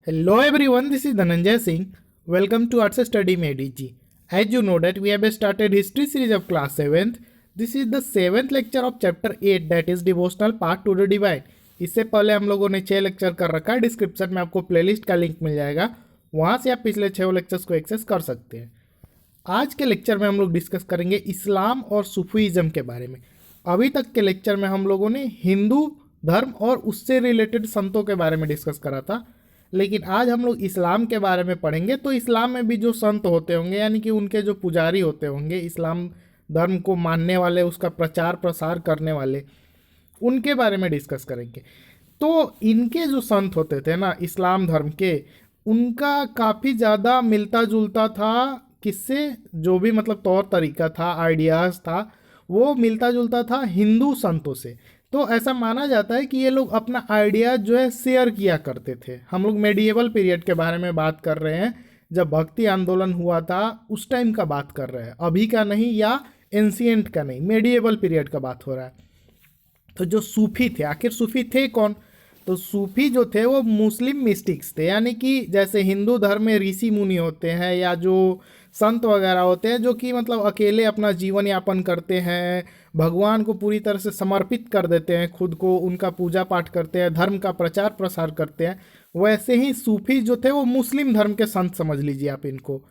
Hello everyone, this is Dhananjay Singh. Welcome to Arts Study Med EG. As you know that we have started history series of class 7th. This is the 7th lecture of chapter 8 that is devotional part to the divine. इससे पहले हम लोगों ने 6 lecture कर रखा है। Description में आपको प्लेलिस्ट का लिंक मिल जाएगा, वहाँ से आप पिछले 6 लेक्चर्स को एक्सेस कर सकते हैं। आज के लेक्चर में हम लोग डिस्कस करेंगे इस्लाम और सूफीज़म के बारे में। अभी तक के लेक्चर में हम लोगों ने हिंदू धर्म और उससे रिलेटेड संतों के बारे में डिस्कस करा था, लेकिन आज हम लोग इस्लाम के बारे में पढ़ेंगे। तो इस्लाम में भी जो संत होते होंगे, यानी कि उनके जो पुजारी होते होंगे, इस्लाम धर्म को मानने वाले, उसका प्रचार प्रसार करने वाले, उनके बारे में डिस्कस करेंगे। तो इनके जो संत होते थे ना इस्लाम धर्म के, उनका काफ़ी ज़्यादा मिलता जुलता था किससे, जो भी मतलब तौर तरीका था, आइडियाज़ था, वो मिलता जुलता था हिंदू संतों से। तो ऐसा माना जाता है कि ये लोग अपना आइडिया जो है शेयर किया करते थे। हम लोग मेडिएवल पीरियड के बारे में बात कर रहे हैं, जब भक्ति आंदोलन हुआ था उस टाइम का बात कर रहे हैं, अभी का नहीं या एंशिएंट का नहीं, मेडिएवल पीरियड का बात हो रहा है। तो जो सूफी थे, आखिर सूफी थे कौन? तो सूफी जो थे वो मुस्लिम मिस्टिक्स थे, यानी कि जैसे हिंदू धर्म में ऋषि मुनि होते हैं या जो संत वगैरह होते हैं, जो कि मतलब अकेले अपना जीवन यापन करते हैं, भगवान को पूरी तरह से समर्पित कर देते हैं खुद को, उनका पूजा पाठ करते हैं, धर्म का प्रचार प्रसार करते हैं। वैसे ही सूफी जो थे वो मुस्लिम धर्म के संत समझ लीजिए आप इनको।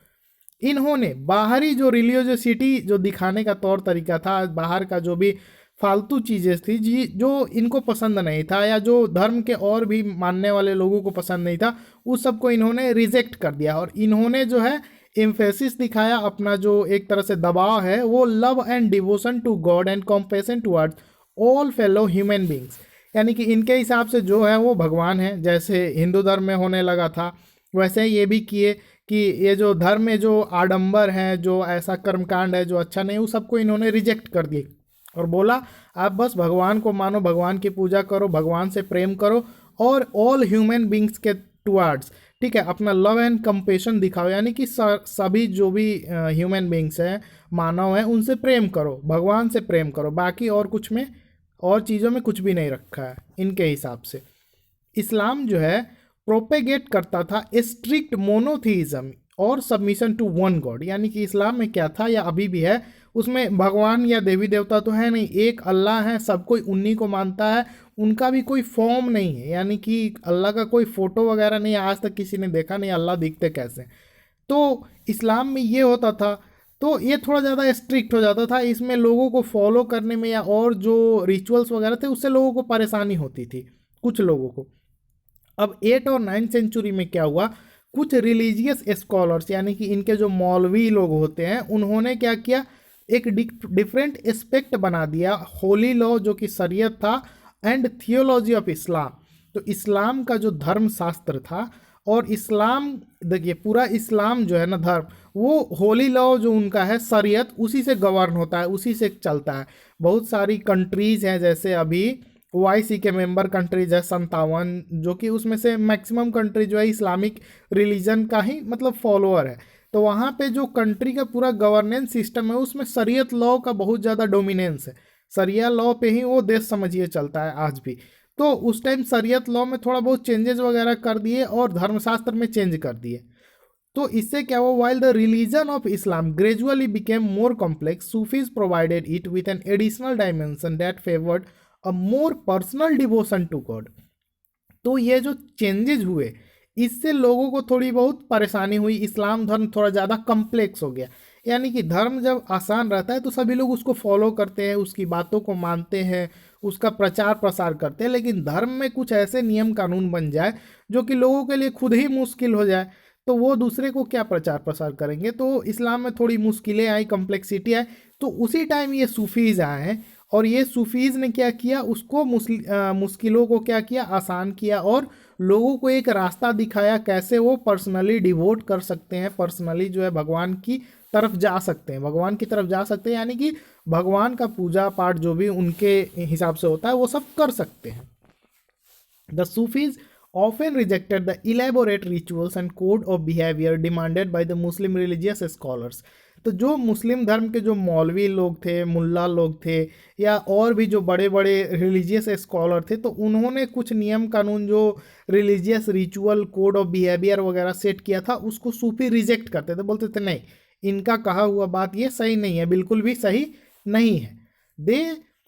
इन्होंने बाहरी जो रिलीजियोसिटी जो दिखाने का तौर तरीका था, बाहर का जो भी फालतू चीज़ें थी जी जो इनको पसंद नहीं था, या जो धर्म के और भी मानने वाले लोगों को पसंद नहीं था, उस सब को इन्होंने रिजेक्ट कर दिया। और इन्होंने जो है एम्फेसिस दिखाया, अपना जो एक तरह से दबाव है वो love and devotion to god and compassion towards all fellow human beings, यानी कि इनके हिसाब से जो है वो भगवान है। जैसे हिंदू धर्म में होने लगा था, वैसे ही ये भी किए कि ये जो धर्म में जो आडंबर हैं, जो ऐसा कर्मकांड है जो अच्छा नहीं, उस सबको इन्होंने रिजेक्ट कर दिए और बोला आप बस भगवान को मानो, भगवान की पूजा करो, भगवान से प्रेम करो और ऑल ह्यूमन बींग्स के टुवर्ड्स, ठीक है, अपना लव एंड कंपेशन दिखाओ, यानी कि सभी जो भी ह्यूमन बींग्स हैं, मानव हैं, उनसे प्रेम करो, भगवान से प्रेम करो, बाकी और कुछ में, और चीज़ों में कुछ भी नहीं रखा है इनके हिसाब से। इस्लाम जो है प्रोपेगेट करता था स्ट्रिक्ट मोनोथीइज्म और सबमिशन टू वन गॉड, यानी कि इस्लाम में क्या था या अभी भी है, उसमें भगवान या देवी देवता तो है नहीं, एक अल्लाह है, सब कोई उन्हीं को मानता है, उनका भी कोई फॉर्म नहीं है, यानी कि अल्लाह का कोई फ़ोटो वगैरह नहीं, आज तक किसी ने देखा नहीं अल्लाह दिखते कैसे। तो इस्लाम में ये होता था, तो ये थोड़ा ज़्यादा स्ट्रिक्ट हो जाता था, इसमें लोगों को फॉलो करने में या और जो रिचुअल्स वगैरह थे उससे लोगों को परेशानी होती थी, कुछ लोगों को। अब 8 और 9 सेंचुरी में क्या हुआ, कुछ रिलीजियस स्कॉलर्स, यानी कि इनके जो मौलवी लोग होते हैं, उन्होंने क्या किया, एक डिफरेंट एस्पेक्ट बना दिया होली लॉ जो कि शरीयत था, एंड थियोलॉजी ऑफ इस्लाम। तो इस्लाम का जो धर्म शास्त्र था, और इस्लाम, देखिए पूरा इस्लाम जो है ना धर्म, वो होली लॉ जो उनका है शरीयत, उसी से गवर्न होता है, उसी से चलता है। बहुत सारी कंट्रीज़ हैं, जैसे अभी OIC के मेंबर कंट्रीज है 57, जो कि उसमें से मैक्सिमम कंट्री जो है इस्लामिक रिलीजन का ही मतलब फॉलोअर है। तो वहाँ पे जो कंट्री का पूरा गवर्नेंस सिस्टम है उसमें शरीयत लॉ का बहुत ज़्यादा डोमिनेंस है, शरिया लॉ पे ही वो देश समझिए चलता है आज भी। तो उस टाइम शरीयत लॉ में थोड़ा बहुत चेंजेस वगैरह कर दिए और धर्मशास्त्र में चेंज कर दिए। तो इससे क्या हुआ, while the religion of Islam gradually became more complex, Sufis provided it with an additional dimension that favoured a more personal devotion to god. तो ये जो चेंजेस हुए, इससे लोगों को थोड़ी बहुत परेशानी हुई, इस्लाम धर्म थोड़ा ज़्यादा कम्प्लेक्स हो गया। यानी कि धर्म जब आसान रहता है तो सभी लोग उसको फॉलो करते हैं, उसकी बातों को मानते हैं, उसका प्रचार प्रसार करते हैं, लेकिन धर्म में कुछ ऐसे नियम कानून बन जाए जो कि लोगों के लिए खुद ही मुश्किल हो जाए, तो वो दूसरे को क्या प्रचार प्रसार करेंगे। तो इस्लाम में थोड़ी मुश्किलें आई, कम्प्लेक्सिटी आई। तो उसी टाइम ये सूफीज़ आए हैं, और ये सूफीज़ ने क्या किया, उसको मुश्किलों को क्या किया, आसान किया, और लोगों को एक रास्ता दिखाया कैसे वो पर्सनली डिवोट कर सकते हैं, पर्सनली जो है भगवान की तरफ जा सकते हैं, भगवान की तरफ जा सकते हैं, यानी कि भगवान का पूजा पाठ जो भी उनके हिसाब से होता है वो सब कर सकते हैं। The Sufis often rejected the elaborate rituals and code of behavior demanded by the Muslim religious scholars. तो जो मुस्लिम धर्म के जो मौलवी लोग थे, मुल्ला लोग थे, या और भी जो बड़े बड़े रिलीजियस स्कॉलर थे, तो उन्होंने कुछ नियम कानून जो religious ritual code of behaviour वगैरह सेट किया था, उसको सूफी रिजेक्ट करते थे, बोलते थे नहीं, इनका कहा हुआ बात ये सही नहीं है, बिल्कुल भी सही नहीं है। दे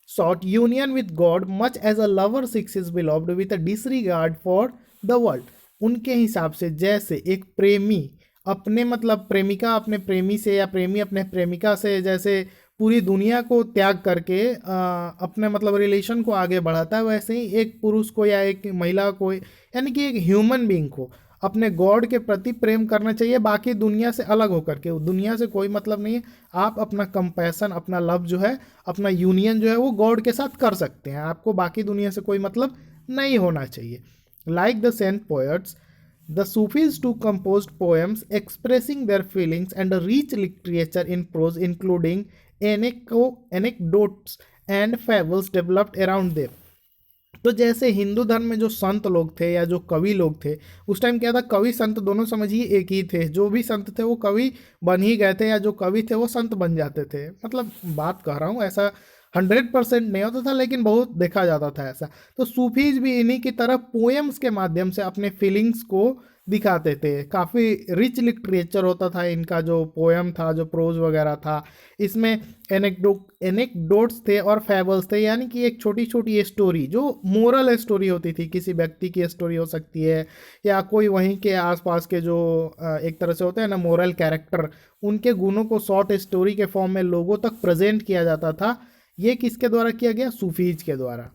sought union with God much as a lover seeks his beloved with a disregard for the world। उनके हिसाब से जैसे एक प्रेमी अपने मतलब प्रेमिका अपने प्रेमी से या प्रेमी अपने प्रेमिका से जैसे पूरी दुनिया को त्याग करके अपने मतलब रिलेशन को आगे बढ़ाता है, वैसे ही एक पुरुष को या एक महिला को यानी कि एक ह्यूमन बीइंग को अपने गॉड के प्रति प्रेम करना चाहिए, बाकी दुनिया से अलग होकर के। दुनिया से कोई मतलब नहीं है, आप अपना कंपैशन, अपना लव जो है, अपना यूनियन जो है वो गॉड के साथ कर सकते हैं, आपको बाकी दुनिया से कोई मतलब नहीं होना चाहिए। Like the saint poets, the Sufis too composed poems expressing their feelings and a rich literature in prose including anecdotes and fables developed around them। तो जैसे हिंदू धर्म में जो संत लोग थे या जो कवि लोग थे, उस टाइम क्या था, कवि संत दोनों समझिए एक ही थे, जो भी संत थे वो कवि बन ही गए थे, या जो कवि थे वो संत बन जाते थे। मतलब बात कह रहा हूँ, ऐसा 100% नहीं होता था, लेकिन बहुत देखा जाता था ऐसा। तो सूफीज भी इन्हीं की तरह पोएम्स के माध्यम से अपने फीलिंग्स को दिखाते थे। काफ़ी रिच लिटरेचर होता था इनका, जो पोएम था, जो प्रोज वगैरह था, इसमें एनेक्डोट्स थे और फैबल्स थे, यानी कि एक छोटी छोटी स्टोरी जो मोरल स्टोरी होती थी, किसी व्यक्ति की स्टोरी हो सकती है, या कोई वहीं के आसपास के जो एक तरह से होते हैं ना मोरल कैरेक्टर, उनके गुणों को शॉर्ट स्टोरी के फॉर्म में लोगों तक प्रेजेंट किया जाता था। ये किसके द्वारा किया गया? सूफीज के द्वारा।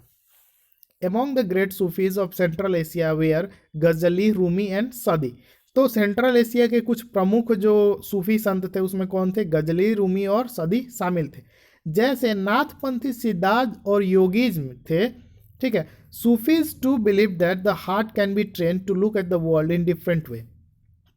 Among the great Sufis of Central Asia were Ghazali, Rumi and सदी। तो सेंट्रल एशिया के कुछ प्रमुख जो सूफी संत थे उसमें कौन थे? गजली, रूमी और सदी शामिल थे। जैसे नाथपंथी सिद्धार्थ और योगिज्म थे, ठीक है। Sufis too believe that the heart can be train to look at the world in different way.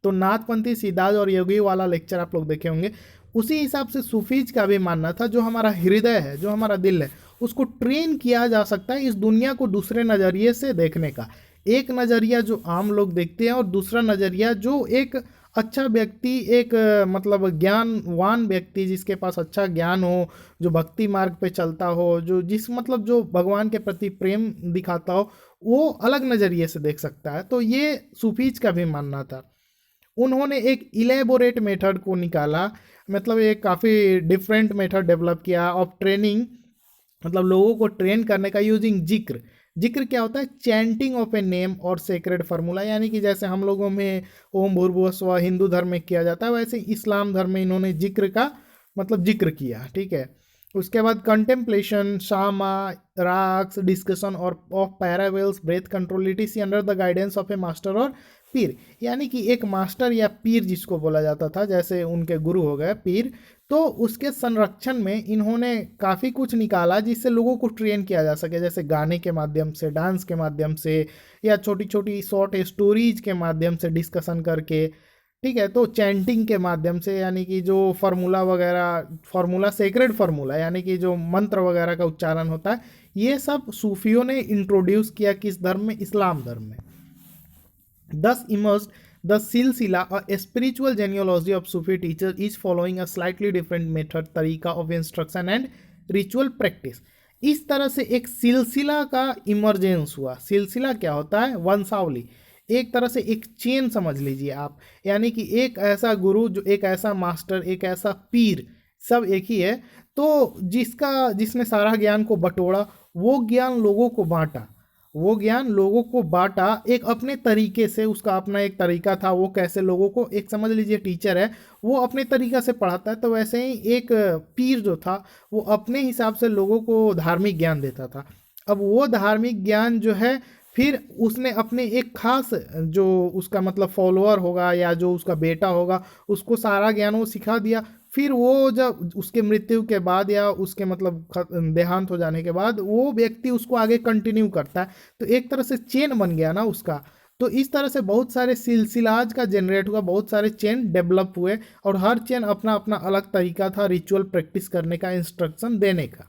तो नाथपंथी सिद्धार्थ और योगी वाला लेक्चर आप लोग देखे होंगे, उसी हिसाब से सूफीज का भी मानना था, जो हमारा हृदय है, जो हमारा दिल है, उसको ट्रेन किया जा सकता है इस दुनिया को दूसरे नज़रिए से देखने का। एक नज़रिया जो आम लोग देखते हैं और दूसरा नज़रिया जो एक अच्छा व्यक्ति, एक मतलब ज्ञानवान व्यक्ति जिसके पास अच्छा ज्ञान हो, जो भक्ति मार्ग पे चलता हो, जो जिस मतलब जो भगवान के प्रति प्रेम दिखाता हो, वो अलग नज़रिए से देख सकता है। तो ये सूफीज का भी मानना था। उन्होंने एक इलेबोरेट मेथड को निकाला, मतलब एक काफ़ी डिफरेंट मेथड डेवलप किया ऑफ ट्रेनिंग, मतलब लोगों को ट्रेन करने का, यूजिंग जिक्र। जिक्र क्या होता है? चैंटिंग ऑफ ए नेम और सेक्रेड फार्मूला, यानी कि जैसे हम लोगों में ओम भूर्भुवः स्वः हिंदू धर्म में किया जाता है, वैसे इस्लाम धर्म में इन्होंने जिक्र का मतलब जिक्र किया, ठीक है। उसके बाद कंटेम्पलेशन, शामा, राक्स, डिस्कशन और of parables, breath control, it under the guidance of a master और पीर, यानी कि एक मास्टर या पीर जिसको बोला जाता था, जैसे उनके गुरु हो गए पीर, तो उसके संरक्षण में इन्होंने काफ़ी कुछ निकाला जिससे लोगों को ट्रेन किया जा सके, जैसे गाने के माध्यम से, डांस के माध्यम से, या छोटी छोटी शॉर्ट स्टोरीज के माध्यम से डिस्कशन करके, ठीक है। तो चैंटिंग के माध्यम से, यानी कि जो फार्मूला वगैरह, फार्मूला सेक्रेड फार्मूला, यानी कि जो मंत्र वगैरह का उच्चारण होता है, ये सब सूफियों ने इंट्रोड्यूस किया किस धर्म में? इस्लाम धर्म में। Thus emerged the silsila, a spiritual genealogy of Sufi teachers, each following a slightly different method, तरीका of instruction and ritual practice। इस तरह से एक सिलसिला का इमरजेंस हुआ। सिलसिला क्या होता है? वंशावली, एक तरह से एक चेन समझ लीजिए आप, यानी कि एक ऐसा गुरु, जो एक ऐसा मास्टर, एक ऐसा पीर, सब एक ही है, तो जिसने सारा ज्ञान को बटोरा, वो ज्ञान लोगों को बांटा, वो ज्ञान लोगों को बांटा एक अपने तरीके से, उसका अपना एक तरीका था, वो कैसे लोगों को, एक समझ लीजिए टीचर है, वो अपने तरीका से पढ़ाता है, तो वैसे ही एक पीर जो था वो अपने हिसाब से लोगों को धार्मिक ज्ञान देता था। अब वो धार्मिक ज्ञान जो है, फिर उसने अपने एक खास जो उसका मतलब फॉलोअर होगा या जो उसका बेटा होगा, उसको सारा ज्ञान वो सिखा दिया। फिर वो जब उसके मृत्यु के बाद या उसके मतलब देहांत हो जाने के बाद वो व्यक्ति उसको आगे कंटिन्यू करता है, तो एक तरह से चेन बन गया ना उसका। तो इस तरह से बहुत सारे सिलसिलाज का जनरेट हुआ, बहुत सारे चेन डेवलप हुए, और हर चेन अपना अपना अलग तरीका था रिचुअल प्रैक्टिस करने का, इंस्ट्रक्शन देने का।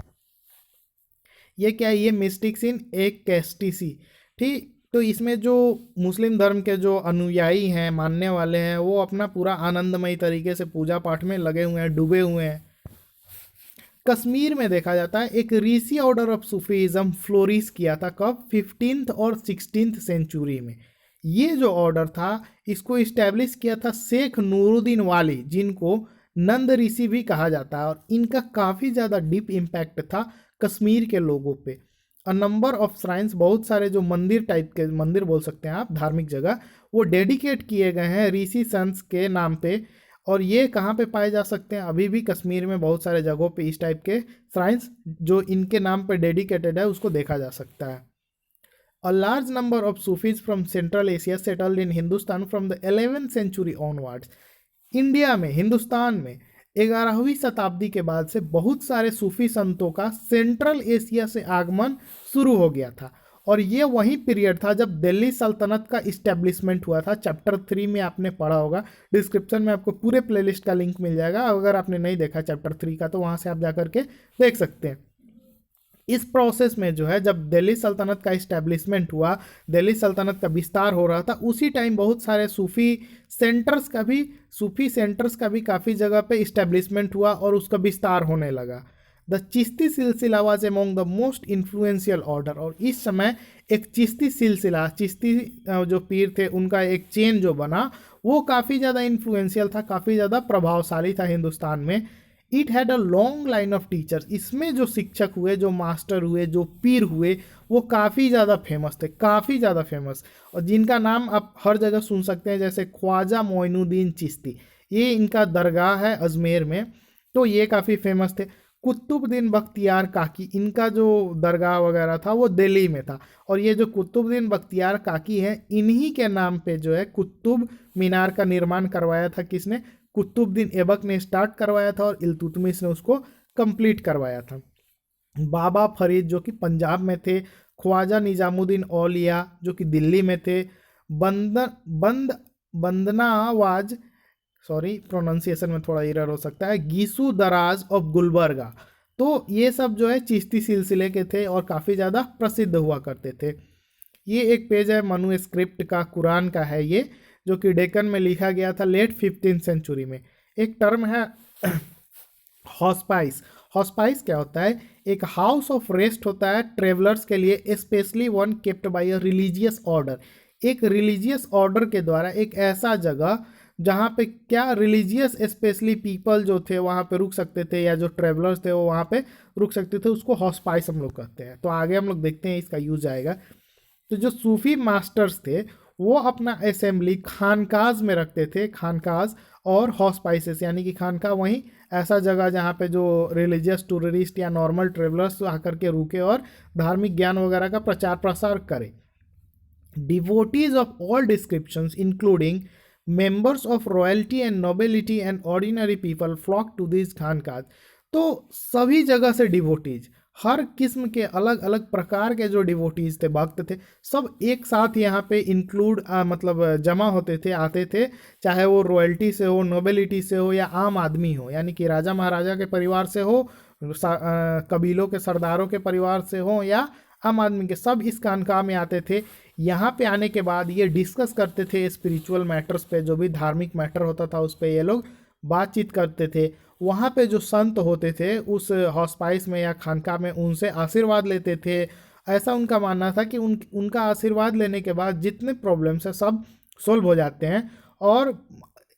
ये क्या है? ये मिस्टिक्स इन एक कैस्टिसी, ठीक, तो इसमें जो मुस्लिम धर्म के जो अनुयायी हैं, मानने वाले हैं, वो अपना पूरा आनंदमयी तरीके से पूजा पाठ में लगे हुए हैं, डूबे हुए हैं। कश्मीर में देखा जाता है एक ऋषि ऑर्डर ऑफ सूफीज़म फ्लोरिश किया था कब, 15th और 16th सेंचुरी में। ये जो ऑर्डर था इसको इस्टेब्लिश किया था शेख नूरुद्दीन वाली, जिनको नंद ऋषि भी कहा जाता है, और इनका काफ़ी ज़्यादा डीप इम्पैक्ट था कश्मीर के लोगों पे। अ नंबर ऑफ श्राइन्स, बहुत सारे जो मंदिर टाइप के, मंदिर बोल सकते हैं आप, धार्मिक जगह, वो डेडिकेट किए गए हैं ऋषि संस के नाम पे। और ये कहाँ पे पाए जा सकते हैं, अभी भी कश्मीर में बहुत सारे जगहों पे इस टाइप के श्राइन्स जो इनके नाम पे डेडिकेटेड है उसको देखा जा सकता है। A large number of Sufis from Central Asia settled in Hindustan from the 11th century onwards. India में, हिंदुस्तान में 11वीं शताब्दी के बाद से बहुत सारे सूफी संतों का सेंट्रल एशिया से आगमन शुरू हो गया था, और ये वही पीरियड था जब दिल्ली सल्तनत का इस्टेब्लिशमेंट हुआ था। चैप्टर 3 में आपने पढ़ा होगा, डिस्क्रिप्शन में आपको पूरे प्लेलिस्ट का लिंक मिल जाएगा, अगर आपने नहीं देखा चैप्टर 3 का तो वहाँ से आप जा करके देख सकते हैं। इस प्रोसेस में जो है, जब दिल्ली सल्तनत का इस्टेब्लिशमेंट हुआ, दिल्ली सल्तनत का विस्तार हो रहा था, उसी टाइम बहुत सारे सूफी सेंटर्स का भी काफ़ी जगह पे इस्टेब्लिशमेंट हुआ और उसका विस्तार होने लगा। द चिश्ती सिलसिला was among the most influential order, और इस समय एक चिश्ती सिलसिला, चिश्ती जो पीर थे उनका एक चेन जो बना, वो काफ़ी ज़्यादा इन्फ्लुएंशियल था, काफ़ी ज़्यादा प्रभावशाली था हिंदुस्तान में। It had a long line of teachers, इसमें जो शिक्षक हुए, जो मास्टर हुए, जो पीर हुए, वो काफ़ी ज़्यादा फेमस थे, काफ़ी ज़्यादा फेमस, और जिनका नाम आप हर जगह सुन सकते हैं, जैसे ख्वाजा मोइनुद्दीन चिश्ती, ये इनका दरगाह है अजमेर में, तो ये काफ़ी फेमस थे। कुतुबुद्दीन बख्तियार काकी, इनका जो दरगाह वगैरह था वो दिल्ली में था, और ये जो कुतुबुद्दीन बख्तियार काकी हैं, इन्हीं के नाम पे जो है कुतुब मीनार का निर्माण करवाया था किसने, कुतुबुद्दीन ऐबक ने स्टार्ट करवाया था, और इल्तुतमिश ने उसको कंप्लीट करवाया था। बाबा फरीद जो कि पंजाब में थे, ख्वाजा निजामुद्दीन औलिया जो कि दिल्ली में थे, बंदनावाज, सॉरी प्रोनाउंसिएशन में थोड़ा एरर हो सकता है, गीसू दराज ऑफ गुलबर्गा, तो ये सब जो है चिश्ती सिलसिले के थे और काफ़ी ज़्यादा प्रसिद्ध हुआ करते थे। ये एक पेज है मनु स्क्रिप्ट का, कुरान का है ये, जो कि डेक्कन में लिखा गया था लेट 15th सेंचुरी में। एक टर्म है हॉस्पाइस। हॉस्पाइस क्या होता है, एक हाउस ऑफ रेस्ट होता है ट्रेवलर्स के लिए, specially one kept bye a religious order. एक रिलीजियस ऑर्डर के द्वारा एक ऐसा जगह जहाँ पे क्या रिलीजियस स्पेशली पीपल जो थे वहाँ पे रुक सकते थे, या जो ट्रेवलर्स थे वो वहाँ पे रुक सकते थे, उसको हॉस्पाइस हम लोग कहते हैं। तो आगे हम लोग देखते हैं इसका यूज आएगा। तो जो सूफी मास्टर्स थे वो अपना असेंबली खानकाज में रखते थे, खानकाज और हॉस्पाइसेस, यानी कि खानका वहीं ऐसा जगह जहाँ पे जो रिलीजियस टूरिस्ट या नॉर्मल ट्रेवलर्स आकर के रुके और धार्मिक ज्ञान वगैरह का प्रचार प्रसार करें। Devotees of all descriptions including members of royalty and nobility and ordinary people flock to these खानकाज। तो सभी जगह से डिवोटीज, हर किस्म के अलग अलग प्रकार के जो डिवोटीज थे, भक्त थे, सब एक साथ यहाँ पे इंक्लूड मतलब जमा होते थे, आते थे, चाहे वो रॉयल्टी से हो, नोबिलिटी से हो, या आम आदमी हो, यानी कि राजा महाराजा के परिवार से हो, कबीलों के सरदारों के परिवार से हो, या आम आदमी के, सब इस खानकाह में आते थे। यहाँ पे आने के बाद ये डिस्कस करते थे स्पिरिचुअल मैटर्स पे, जो भी धार्मिक मैटर होता था उस पे ये लोग बातचीत करते थे। वहाँ पे जो संत होते थे उस हॉस्पाइस में या खानका में, उनसे आशीर्वाद लेते थे। ऐसा उनका मानना था कि उनका आशीर्वाद लेने के बाद जितने प्रॉब्लम्स हैं सब सोल्व हो जाते हैं। और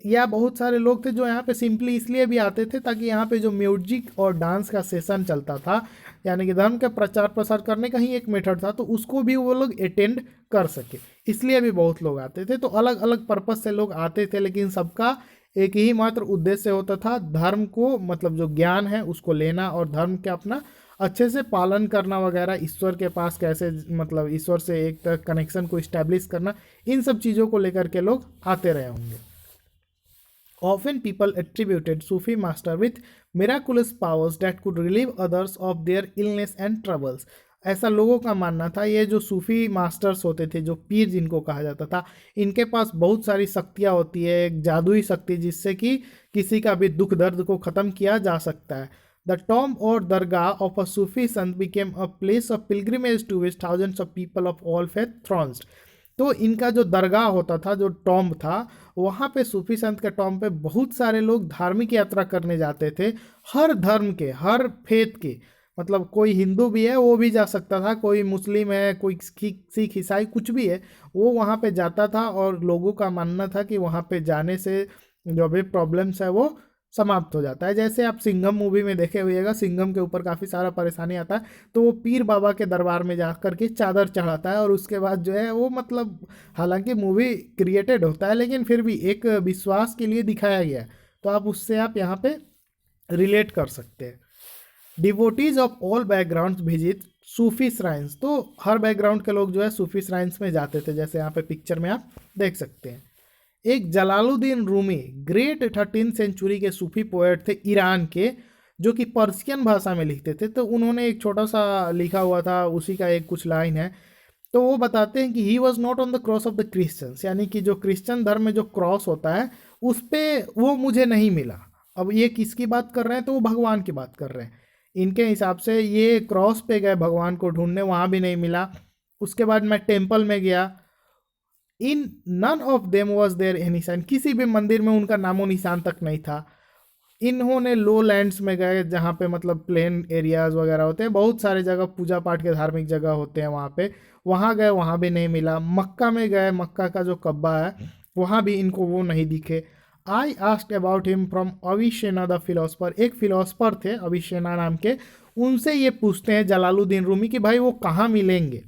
या बहुत सारे लोग थे जो यहाँ पे सिंपली इसलिए भी आते थे ताकि यहाँ पे जो म्यूजिक और डांस का सेशन चलता था, यानी कि धर्म का प्रचार प्रसार करने का ही एक मेथड था, तो उसको भी वो लोग अटेंड कर सके, इसलिए भी बहुत लोग आते थे। तो अलग अलग पर्पस से लोग आते थे, लेकिन सबका एक ही मात्र उद्देश्य होता था, धर्म को, मतलब जो ज्ञान है उसको लेना और धर्म के अपना अच्छे से पालन करना वगैरह, ईश्वर के पास कैसे, मतलब ईश्वर से एक तरह कनेक्शन को इस्टेब्लिश करना, इन सब चीज़ों को लेकर के लोग आते रहे होंगे। Often people attributed Sufi master with miraculous powers that could relieve others of their illness and troubles. ऐसा लोगों का मानना था, ये जो सूफी मास्टर्स होते थे, जो पीर जिनको कहा जाता था, इनके पास बहुत सारी शक्तियाँ होती है, एक जादुई शक्ति जिससे कि किसी का भी दुख दर्द को ख़त्म किया जा सकता है। द टॉम्ब और दरगाह ऑफ अ सूफी संत became a place of pilgrimage to which thousands of people of all faith thronged. तो इनका जो दरगाह होता था, जो टॉम्ब था, वहाँ पे सूफी संत के टॉम्ब पे बहुत सारे लोग धार्मिक यात्रा करने जाते थे, हर धर्म के, हर फेथ के। मतलब कोई हिंदू भी है वो भी जा सकता था, कोई मुस्लिम है, कोई सिख ईसाई कुछ भी है, वो वहाँ पे जाता था और लोगों का मानना था कि वहाँ पे जाने से जो भी प्रॉब्लम्स है वो समाप्त हो जाता है। जैसे आप सिंघम मूवी में देखे हुएगा, सिंघम के ऊपर काफ़ी सारा परेशानी आता है, तो वो पीर बाबा के दरबार में जा कर के चादर चढ़ाता है और उसके बाद जो है वो, मतलब हालांकि मूवी क्रिएटेड होता है लेकिन फिर भी एक विश्वास के लिए दिखाया गया है, तो आप उससे आप यहाँ पे रिलेट कर सकते हैं। Devotees of all backgrounds visit Sufi shrines, तो हर बैकग्राउंड के लोग जो है सूफी श्राइन्स में जाते थे, जैसे यहाँ पे पिक्चर में आप देख सकते हैं। एक Jalaluddin Rumi, great 13th century के सूफी पोएट थे ईरान के, जो कि पर्शियन भाषा में लिखते थे। तो उन्होंने एक छोटा सा लिखा हुआ था, उसी का एक कुछ लाइन है। तो वो बताते हैं कि he was not on the cross of the Christians, यानी कि जो क्रिश्चियन धर्म में जो क्रॉस होता है उस पर वो मुझे नहीं मिला। अब ये किसकी बात कर रहे हैं, तो वो भगवान की बात कर रहे हैं। इनके हिसाब से ये क्रॉस पे गए भगवान को ढूंढने, वहाँ भी नहीं मिला। उसके बाद मैं टेम्पल में गया, in none of them was there any sign, किसी भी मंदिर में उनका नामो निशान तक नहीं था। इन्होंने लो लैंड्स में गए, जहाँ पे मतलब प्लेन एरियाज वगैरह होते हैं, बहुत सारे जगह पूजा पाठ के धार्मिक जगह होते हैं वहाँ पे, वहाँ गए, वहाँ भी नहीं मिला। मक्का में गए, मक्का का जो कब्बा है वहाँ भी इनको वो नहीं दिखे। I asked about him from Avicenna the philosopher, एक फिलोसफर थे अविशेना नाम के, उनसे ये पूछते हैं जलालुद्दीन रूमी कि भाई वो कहाँ मिलेंगे।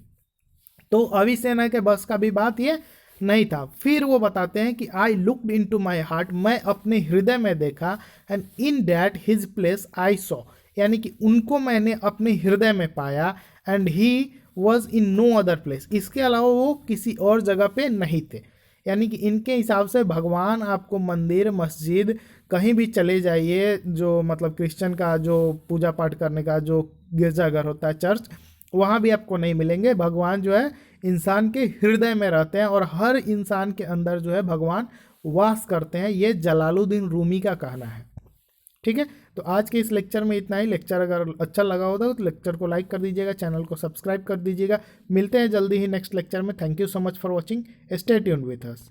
तो अविसेना के बस का भी बात ये नहीं था। फिर वो बताते हैं कि I looked into my heart, मैं अपने हृदय में देखा, and in that his place I saw, यानी कि उनको मैंने अपने हृदय में पाया, and he was in no other place, इसके अलावा वो किसी और जगह पे नहीं थे। यानी कि इनके हिसाब से भगवान आपको मंदिर, मस्जिद, कहीं भी चले जाइए, जो मतलब क्रिश्चियन का जो पूजा पाठ करने का जो गिरजाघर होता है, चर्च, वहाँ भी आपको नहीं मिलेंगे। भगवान जो है इंसान के हृदय में रहते हैं और हर इंसान के अंदर जो है भगवान वास करते हैं, ये जलालुद्दीन रूमी का कहना है। ठीक है, तो आज के इस लेक्चर में इतना ही। लेक्चर अगर अच्छा लगा होगा तो लेक्चर को लाइक कर दीजिएगा, चैनल को सब्सक्राइब कर दीजिएगा। मिलते हैं जल्दी ही नेक्स्ट लेक्चर में। Thank you so much for watching, stay tuned with us.